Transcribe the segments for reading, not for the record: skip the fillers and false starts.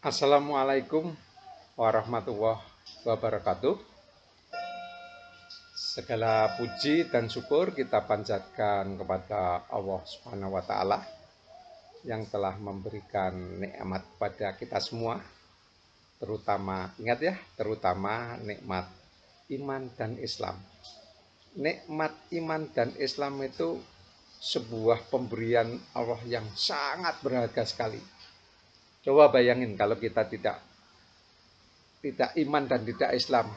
Assalamualaikum warahmatullahi wabarakatuh. Segala puji dan syukur kita panjatkan kepada Allah Subhanahu wa taala yang telah memberikan nikmat pada kita semua, terutama ingat ya, terutama nikmat iman dan Islam. Nikmat iman dan Islam itu sebuah pemberian Allah yang sangat berharga sekali. Coba bayangin kalau kita tidak iman dan tidak Islam.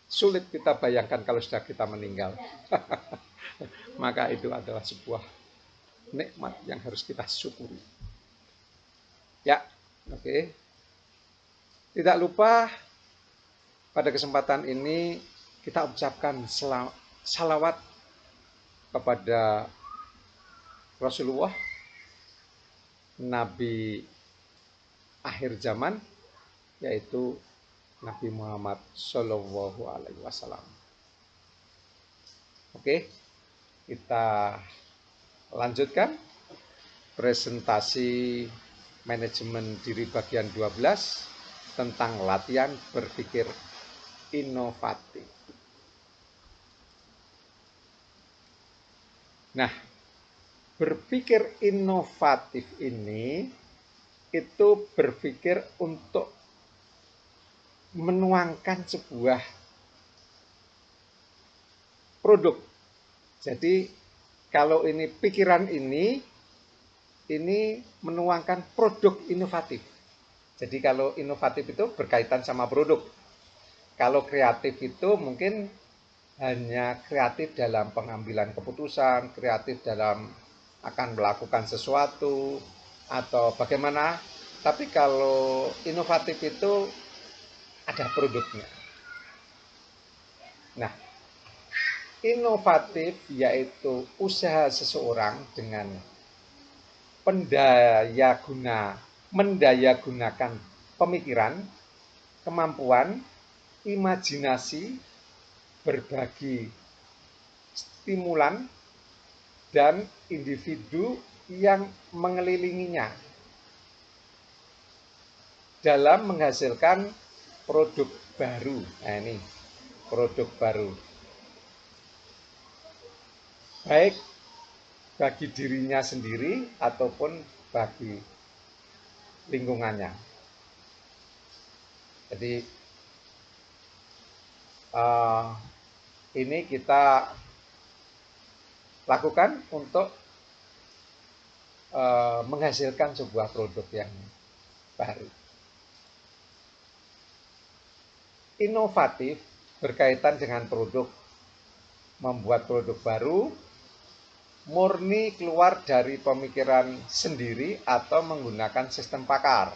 Sulit kita bayangkan kalau sudah kita meninggal. Maka itu adalah sebuah nikmat yang harus kita syukuri. Ya, oke. Tidak lupa pada kesempatan ini kita ucapkan salawat kepada Rasulullah, Nabi akhir zaman, yaitu Nabi Muhammad Shallallahu Alaihi Wasallam. Oke, kita lanjutkan presentasi manajemen diri bagian 12 tentang latihan berpikir inovatif. Nah, berpikir inovatif ini itu berpikir untuk menuangkan sebuah produk. Jadi kalau ini pikiran ini menuangkan produk inovatif. Jadi kalau inovatif itu berkaitan sama produk. Kalau kreatif itu mungkin hanya kreatif dalam pengambilan keputusan, kreatif dalam akan melakukan sesuatu atau bagaimana. Tapi kalau inovatif itu ada produknya. Nah, inovatif yaitu usaha seseorang dengan mendayagunakan pemikiran, kemampuan, imajinasi, berbagi stimulan, dan individu yang mengelilinginya dalam menghasilkan produk baru. Nah ini produk baru, baik bagi dirinya sendiri ataupun bagi lingkungannya. Jadi ini kita lakukan untuk menghasilkan sebuah produk yang baru. Inovatif berkaitan dengan produk, membuat produk baru, murni keluar dari pemikiran sendiri atau menggunakan sistem pakar.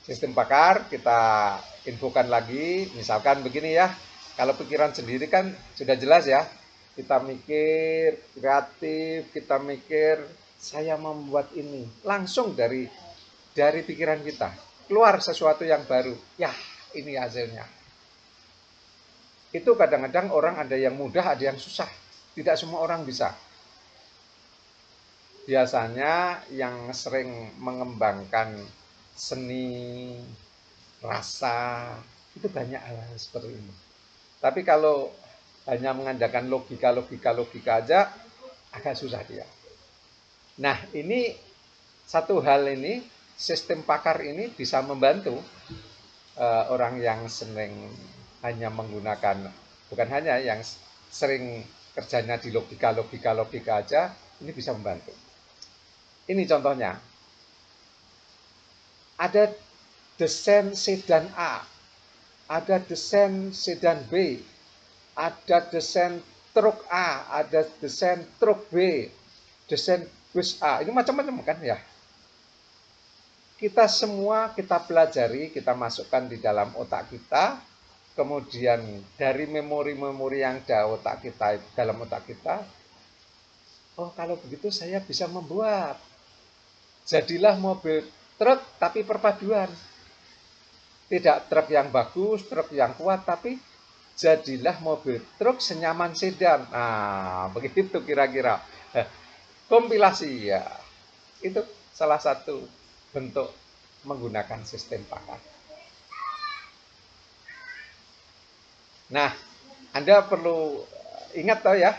Sistem pakar kita infokan lagi, misalkan begini ya, kalau pikiran sendiri kan sudah jelas ya, kita mikir kreatif, kita mikir saya membuat ini, langsung dari pikiran kita keluar sesuatu yang baru, ya ini hasilnya. Itu kadang-kadang orang ada yang mudah, ada yang susah, tidak semua orang bisa. Biasanya yang sering mengembangkan seni, rasa, itu banyak hal seperti ini. Tapi kalau hanya mengandalkan logika aja, agak susah dia. Nah ini satu hal ini, sistem pakar ini bisa membantu orang yang sering hanya menggunakan, bukan hanya yang sering kerjanya di logika aja, ini bisa membantu. Ini contohnya. Ada desain sedan A, ada desain sedan B, ada desain truk A, ada desain truk B, desain bus A. Ini macam-macam kan ya. Kita semua kita pelajari, kita masukkan di dalam otak kita, kemudian dari memori-memori yang ada otak kita, dalam otak kita, oh kalau begitu saya bisa membuat. Jadilah mobil truk tapi perpaduan. Tidak truk yang bagus, truk yang kuat, tapi jadilah mobil truk senyaman sedan. Nah, begitu kira-kira. Kompilasi ya. Itu salah satu bentuk menggunakan sistem pakat. Nah, Anda perlu ingat tahu ya,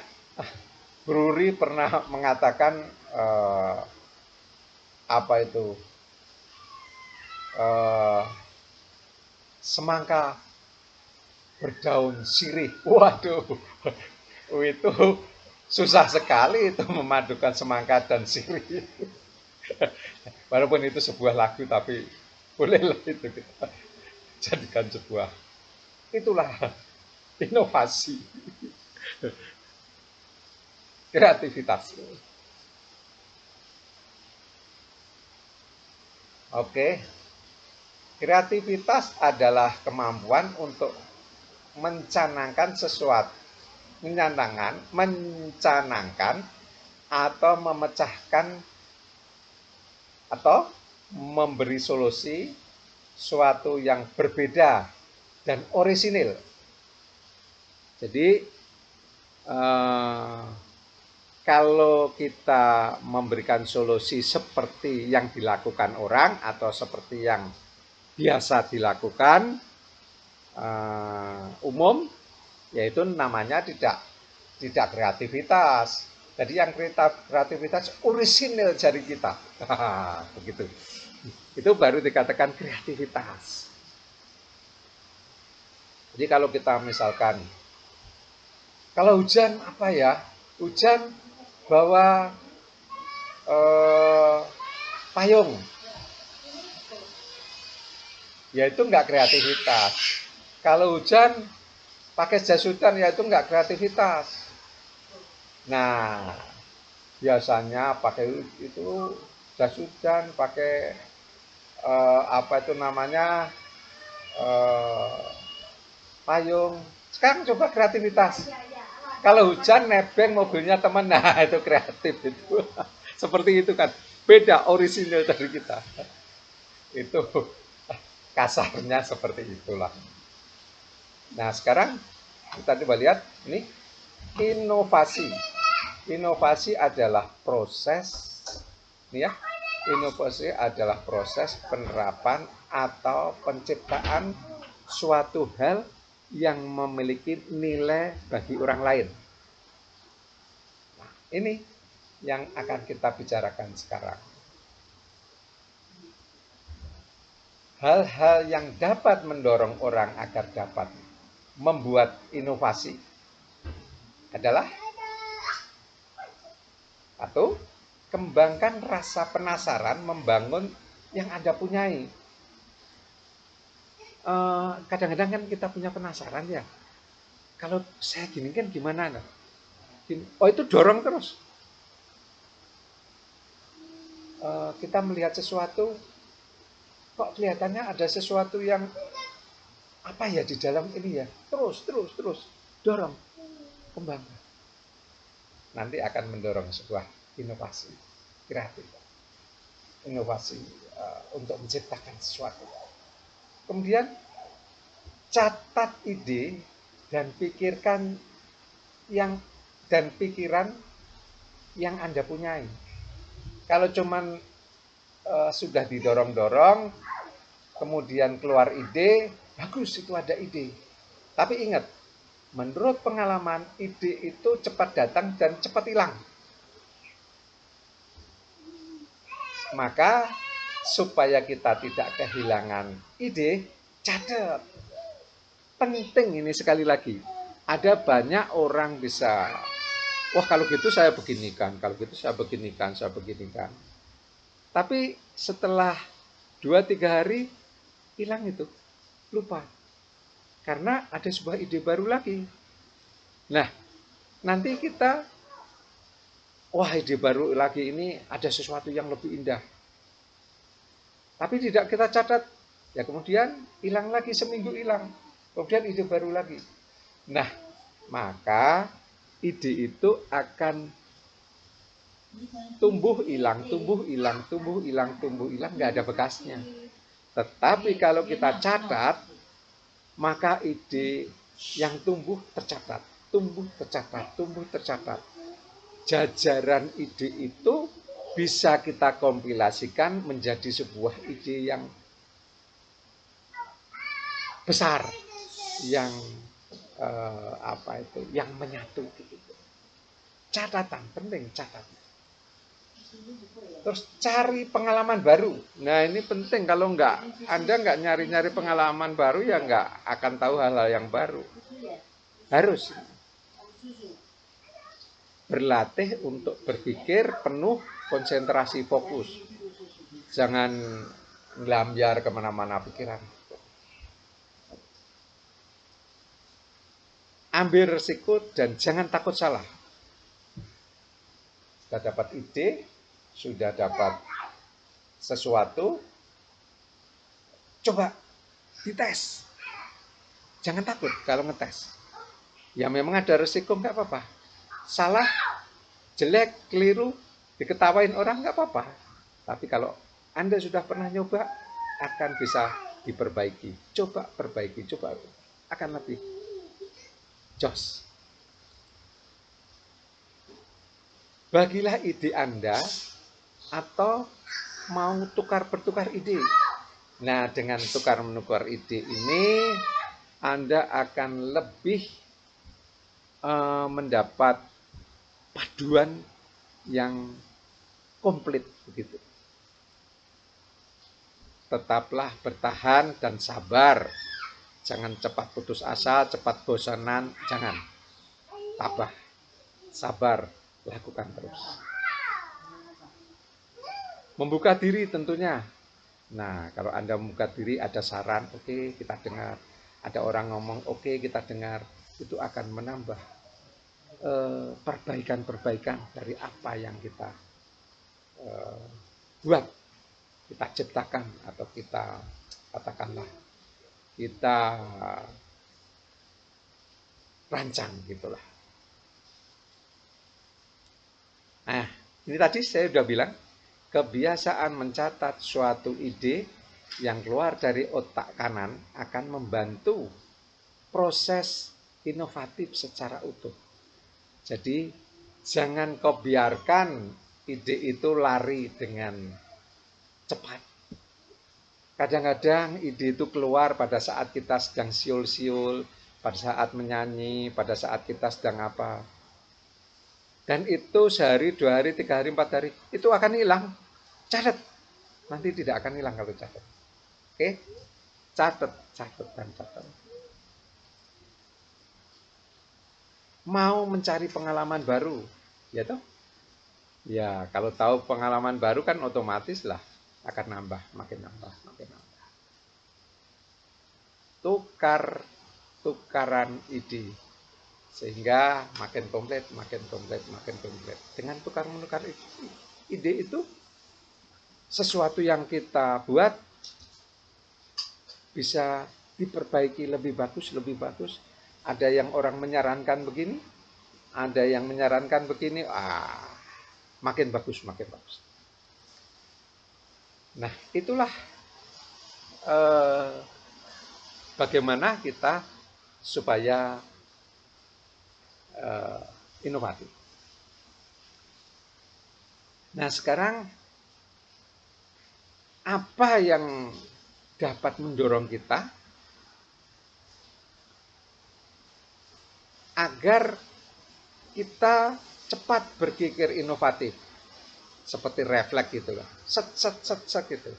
Bruri pernah mengatakan apa itu semangka berdaun sirih. Waduh, itu susah sekali itu memadukan semangka dan sirih. Walaupun itu sebuah lagu, tapi bolehlah itu kita jadikan sebuah. Itulah inovasi, kreativitas. Oke, kreativitas adalah kemampuan untuk mencanangkan sesuatu, mencanangkan atau memecahkan atau memberi solusi suatu yang berbeda dan orisinil. Jadi kalau kita memberikan solusi seperti yang dilakukan orang atau seperti yang biasa dilakukan umum, yaitu namanya tidak kreativitas. Jadi yang kreativitas orisinil dari kita. Begitu. Itu baru dikatakan kreativitas. Jadi kalau kita misalkan, kalau hujan apa ya? Hujan bawa payung. Ya itu enggak kreativitas. Kalau hujan pakai jas hujan, ya itu enggak kreativitas. Nah, biasanya pakai itu jas hujan, pakai apa itu namanya payung. Sekarang coba kreativitas. Kalau hujan nebeng mobilnya teman, nah itu kreatif itu. Seperti itu kan. Beda orisinil dari kita. Itu kasarnya seperti itulah. Nah, sekarang kita coba lihat ini inovasi. Inovasi adalah proses ini ya. Inovasi adalah proses penerapan atau penciptaan suatu hal yang memiliki nilai bagi orang lain. Nah, ini yang akan kita bicarakan sekarang. Hal-hal yang dapat mendorong orang agar dapat membuat inovasi adalah satu, kembangkan rasa penasaran membangun yang Anda punyai. Kadang-kadang kan kita punya penasaran ya. Kalau saya gini kan gimana? Oh itu dorong terus. Kita melihat sesuatu, kok kelihatannya ada sesuatu yang apa ya di dalam ini ya. Terus dorong, kembangkan. Nanti akan mendorong sebuah inovasi kreatif. Inovasi untuk menciptakan sesuatu. Kemudian catat ide dan pikiran yang Anda punyai. Kalau cuman sudah didorong-dorong, kemudian keluar ide, bagus itu ada ide. Tapi ingat, menurut pengalaman ide itu cepat datang dan cepat hilang. Maka supaya kita tidak kehilangan ide, catat. Penting ini sekali lagi. Ada banyak orang bisa, wah kalau gitu saya beginikan, kalau gitu saya beginikan. Tapi setelah 2-3 hari, hilang itu. Lupa. Karena ada sebuah ide baru lagi. Nah, nanti kita, wah ide baru lagi ini ada sesuatu yang lebih indah. Tapi tidak kita catat, ya kemudian hilang lagi, seminggu hilang. Kemudian ide baru lagi. Nah, maka ide itu akan tumbuh hilang, nggak ada bekasnya. Tetapi kalau kita catat, maka ide yang tumbuh tercatat. Jajaran ide itu bisa kita kompilasikan menjadi sebuah ide yang besar, yang yang menyatu gitu. Catatan penting, catatan. Terus cari pengalaman baru. Nah ini penting, kalau Anda nggak nyari-nyari pengalaman baru ya nggak akan tahu hal-hal yang baru. Harus berlatih untuk berpikir penuh konsentrasi fokus. Jangan ngelambiar kemana-mana pikiran. Ambil resiko dan jangan takut salah. Sudah dapat ide, sudah dapat sesuatu, coba dites. Jangan takut kalau ngetes. Ya memang ada resiko, nggak apa-apa. Salah, jelek, keliru, diketawain orang nggak apa-apa. Tapi kalau Anda sudah pernah nyoba, akan bisa diperbaiki. Coba perbaiki, coba akan lebih jos. Bagilah ide Anda atau mau tukar-bertukar ide. Nah, dengan tukar-menukar ide ini Anda akan lebih mendapat paduan yang komplit begitu. Tetaplah bertahan dan sabar. Jangan cepat putus asa, cepat bosanan, jangan. Tabah, sabar, lakukan terus. Membuka diri tentunya. Nah, kalau Anda membuka diri, ada saran, oke, kita dengar. Ada orang ngomong, oke, kita dengar. Itu akan menambah perbaikan-perbaikan dari apa yang kita buat, kita ciptakan, atau kita katakanlah kita rancang gitulah. Nah, ini tadi saya sudah bilang, kebiasaan mencatat suatu ide yang keluar dari otak kanan akan membantu proses inovatif secara utuh. Jadi jangan kau biarkan ide itu lari dengan cepat. Kadang-kadang ide itu keluar pada saat kita sedang siul-siul, pada saat menyanyi, pada saat kita sedang apa. Dan itu sehari, 2 hari, 3 hari, 4 hari, itu akan hilang. Catat. Nanti tidak akan hilang kalau catat. Oke? Catat, dan catat. Mau mencari pengalaman baru, ya toh? Ya, kalau tahu pengalaman baru kan otomatis lah akan nambah, makin nambah, makin nambah. Tukaran ide sehingga makin komplit, makin komplit, makin komplit. Dengan tukar-menukar ide itu, sesuatu yang kita buat bisa diperbaiki lebih bagus, lebih bagus. Ada yang orang menyarankan begini, ada yang menyarankan begini, makin bagus, makin bagus. Nah, itulah bagaimana kita supaya inovatif. Nah, sekarang apa yang dapat mendorong kita agar kita cepat berpikir inovatif, seperti refleks gitu loh, set gitu.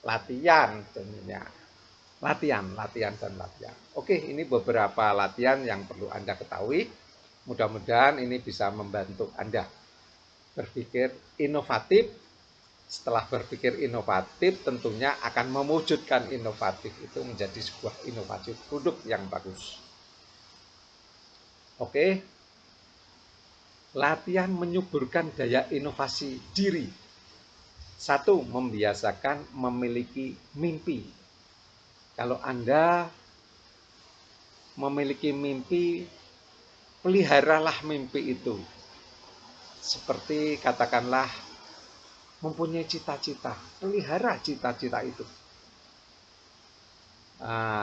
Latihan tentunya, latihan. Oke, ini beberapa latihan yang perlu Anda ketahui. Mudah-mudahan ini bisa membantu Anda berpikir inovatif. Setelah berpikir inovatif, tentunya akan mewujudkan inovatif itu menjadi sebuah inovatif produk yang bagus. Oke, latihan menyuburkan daya inovasi diri. 1, membiasakan memiliki mimpi. Kalau Anda memiliki mimpi, peliharalah mimpi itu. Seperti katakanlah mempunyai cita-cita, pelihara cita-cita itu.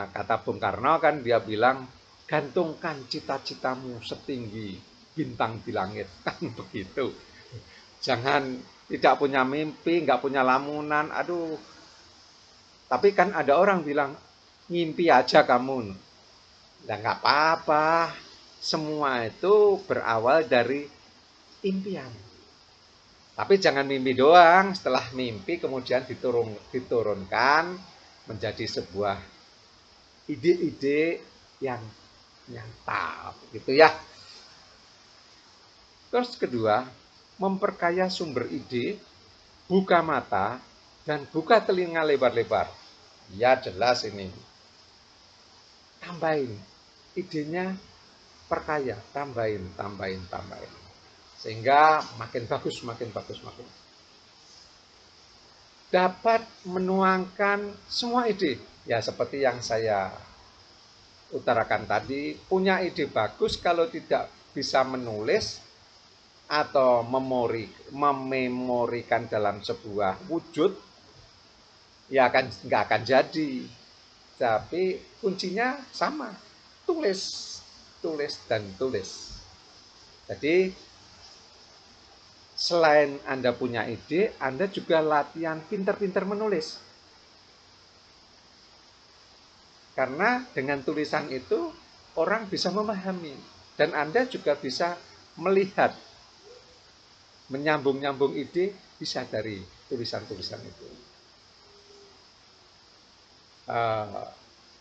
Kata Bung Karno kan, dia bilang, gantungkan cita-citamu setinggi bintang di langit, kan begitu. Jangan tidak punya mimpi, nggak punya lamunan, aduh. Tapi kan ada orang bilang, ngimpi aja kamu. Nah, nggak apa-apa. Semua itu berawal dari impian. Tapi jangan mimpi doang. Setelah mimpi kemudian diturunkan menjadi sebuah ide-ide yang nyata, gitu ya. Terus kedua, memperkaya sumber ide, buka mata, dan buka telinga lebar-lebar. Ya jelas ini. Tambahin. Idenya perkaya. Tambahin. Sehingga makin bagus, makin bagus, makin. Dapat menuangkan semua ide. Ya seperti yang saya utarakan tadi, punya ide bagus kalau tidak bisa menulis atau mememorikan dalam sebuah wujud, ya nggak akan jadi. Tapi kuncinya sama, tulis dan tulis. Jadi selain Anda punya ide, Anda juga latihan pintar-pintar menulis. Karena dengan tulisan itu orang bisa memahami dan Anda juga bisa melihat, menyambung-nyambung ide bisa dari tulisan-tulisan itu.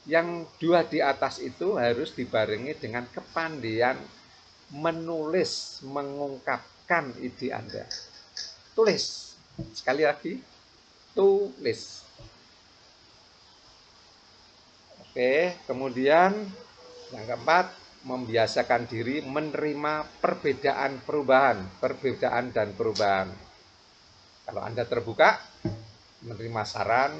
Yang dua di atas itu harus dibarengi dengan kepandaian menulis, mengungkapkan ide Anda. Tulis. Sekali lagi, tulis. Oke, kemudian yang keempat, membiasakan diri menerima perbedaan dan perubahan. Kalau Anda terbuka, menerima saran,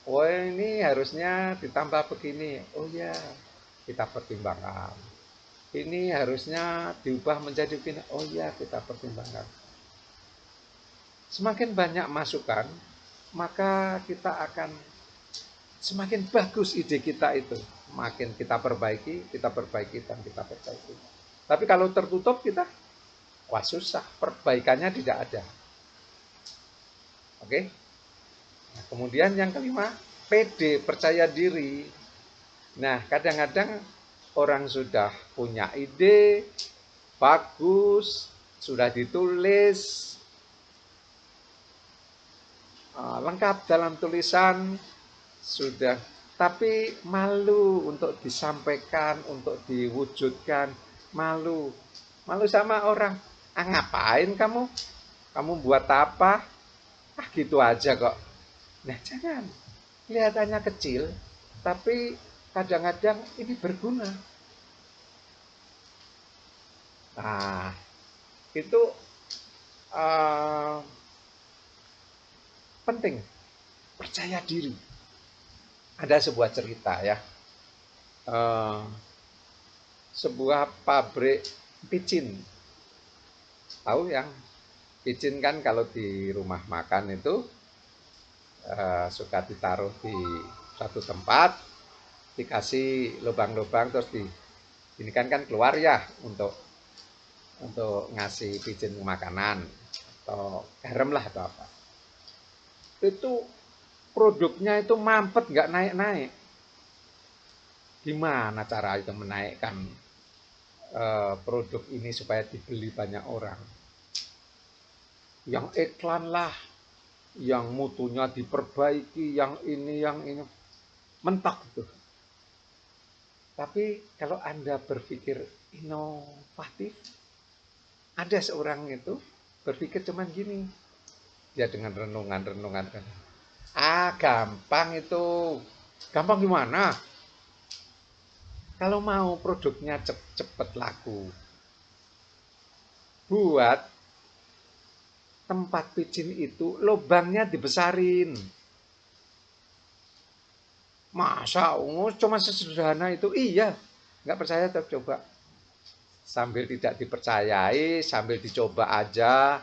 oh ini harusnya ditambah begini, oh ya, kita pertimbangkan. Ini harusnya diubah menjadi begini, oh ya, kita pertimbangkan. Semakin banyak masukan, maka kita akan semakin bagus ide kita itu. Makin kita perbaiki, dan kita perbaiki. Tapi kalau tertutup kita, wah susah, perbaikannya tidak ada. Oke? Nah, kemudian yang kelima, pede, percaya diri. Nah, kadang-kadang orang sudah punya ide, bagus, sudah ditulis, lengkap dalam tulisan, sudah, tapi malu untuk disampaikan, untuk diwujudkan, malu sama orang. Ngapain kamu? Kamu buat apa? Gitu aja kok. Nah jangan, kelihatannya kecil, tapi kadang-kadang ini berguna. Nah, itu penting, percaya diri. Ada sebuah cerita ya, sebuah pabrik picin. Tahu yang picin kan kalau di rumah makan itu suka ditaruh di satu tempat, dikasih lubang-lubang terus ini kan keluar ya untuk ngasih picin makanan atau garam lah atau apa. Itu produknya itu mampet, nggak naik-naik. Gimana cara itu menaikkan produk ini supaya dibeli banyak orang? Yang iklan lah, yang mutunya diperbaiki, yang ini, mentok itu. Tapi kalau Anda berpikir inovatif, ada seorang itu berpikir cuman gini, dia dengan renungan. Gampang itu. Gampang gimana? Kalau mau produknya cepet laku, buat tempat picin itu lubangnya dibesarin. Masa cuma sesederhana itu? Iya, nggak percaya coba. Sambil tidak dipercayai, sambil dicoba aja.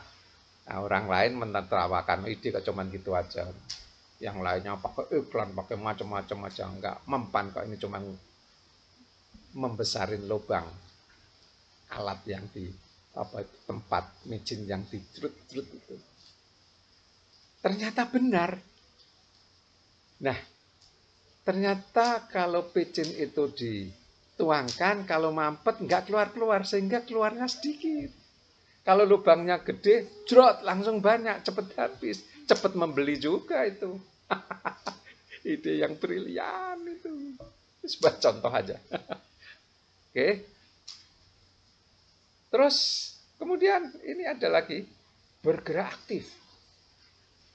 Nah, orang lain menertawakan ide kok cuman gitu aja. Yang lainnya pakai iklan, pakai macam-macam aja, nggak mempan kok ini cuman membesarin lubang alat yang di tempat micin yang dicerut-cerut itu. Ternyata benar. Nah, ternyata kalau pecin itu dituangkan, kalau mampet nggak keluar-keluar, sehingga keluarnya sedikit. Kalau lubangnya gede, jrot, langsung banyak, cepet habis. Cepet membeli juga itu. Ide yang brilian itu. Sebuah contoh aja. Oke. Terus kemudian ini ada lagi, bergerak aktif.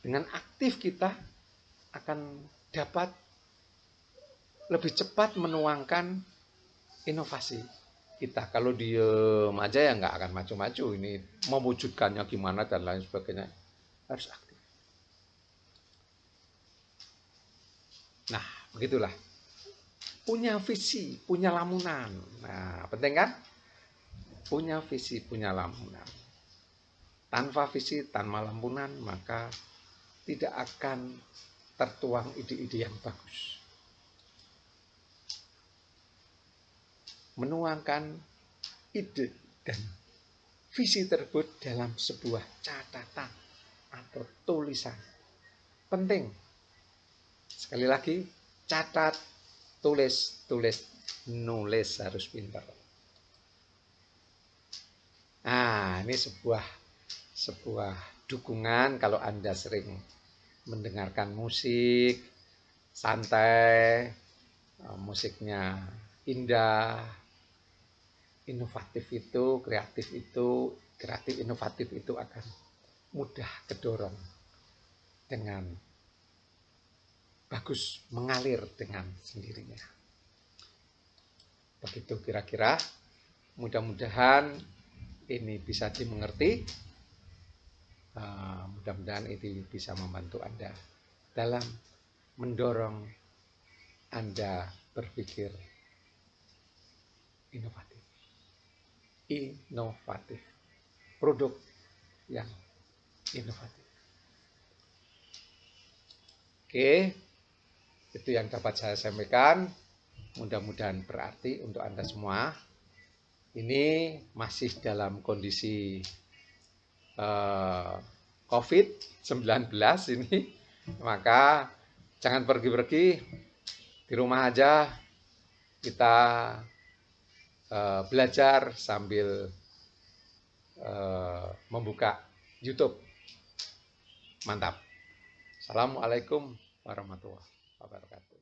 Dengan aktif kita akan dapat lebih cepat menuangkan inovasi kita. Kalau diem aja ya nggak akan maju-maju. Ini mewujudkannya gimana dan lain sebagainya. Harus aktif. Nah, begitulah. Punya visi, punya lamunan. Nah, penting kan? Punya visi, punya lamunan. Tanpa visi, tanpa lamunan, maka tidak akan tertuang ide-ide yang bagus. Menuangkan ide dan visi tersebut dalam sebuah catatan atau tulisan. Penting. Sekali lagi, catat, tulis, nulis harus pintar. Nah, ini sebuah dukungan kalau Anda sering mendengarkan musik, santai, musiknya indah, inovatif itu, kreatif inovatif itu akan mudah kedorong dengan bagus, mengalir dengan sendirinya. Begitu kira-kira, mudah-mudahan ini bisa dimengerti. Mudah-mudahan ini bisa membantu Anda dalam mendorong Anda berpikir inovatif. Inovatif. Produk yang inovatif. Oke, itu yang dapat saya sampaikan. Mudah-mudahan berarti untuk Anda semua. Ini masih dalam kondisi COVID-19 ini, maka jangan pergi-pergi, di rumah aja kita belajar sambil membuka YouTube. Mantap. Assalamualaikum warahmatullahi wabarakatuh.